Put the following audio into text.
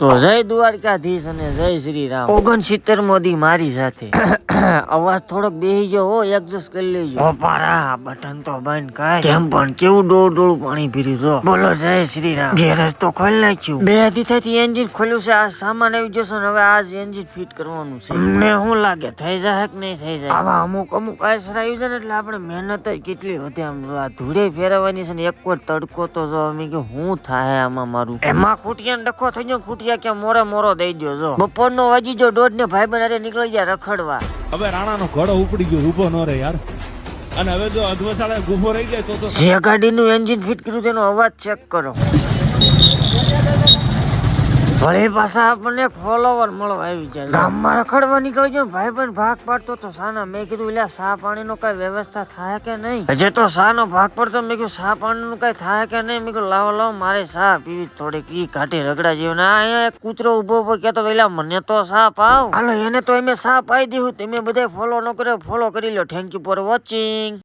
તો જય દ્વારકાધીશ અને જય શ્રી રામ 69 મોદી મારી સાથે અવાજ થોડોક બેહી ગયો હો, એડજસ્ટ કરી લેજો. ઓ પારા બટન તો બંધ કર. કેમ પણ કેવું ડોળ પાણી પીર્યું છો. બોલો જય શ્રી રામ. ગેરેજ તો ખોલી નાખ્યું. બે થી એન્જિન ખોલ્યું છે. આ સામાન આવી જશે ને હવે આજ એન્જિન ફિટ કરવાનું છે. મને શું લાગે થઈ જાય કે નહીં થઈ જાય. આવા અમુક આયસર આવી છે ને એટલે આપણે મહેનત કેટલી હતી. આમ આ ધૂળે ફેરવવાની છે ને એક વાર તડકો તો જો અમે કે હું થાય આમાં મારું. એમાં ખૂટિયા ડખો થઈ ગયો. ખૂટિયા કે મોરો દઈ દો. જો બપોરનો વાજી જો 1:30 ને ભાઈ બન નીકળી ગયા રખડવા. હવે રાણાનો ઘોડો ઉપડી ગયો, ઉભો ન રહે યાર. અને હવે જો અધવસાળે ગુફો રહી જાય તો જે ગાડીનું એન્જિન ફિટ કર્યું તેનો અવાજ ચેક કરો. વળી પાછા આપણને ફોલોવર મળવા આવી જાય. ગામમાં રખડવા નીકળી ગયો ભાઈ બન ભાગ પાડતો તો સાના. મેં કીધું એટલે સા પાણીનો કઈ વ્યવસ્થા થાય કે નહીં. હજે તો સાનો ભાગ પડતો. મેં કીધું સા પાણીનું કઈ થાય કે નહીં. મેં કીધું લાવો મારે સા પીવી થોડીક ઈ કાઢી રગડા જેવું. ના અહીંયા એક કૂતરો ઉભો કેતો પેલા મને તો સા પાવ. હાલો એને તો અમે સા પાઈ દીધું. તમે બધા ફોલો ન કર્યો ફોલો કરી લો. Thank you for watching.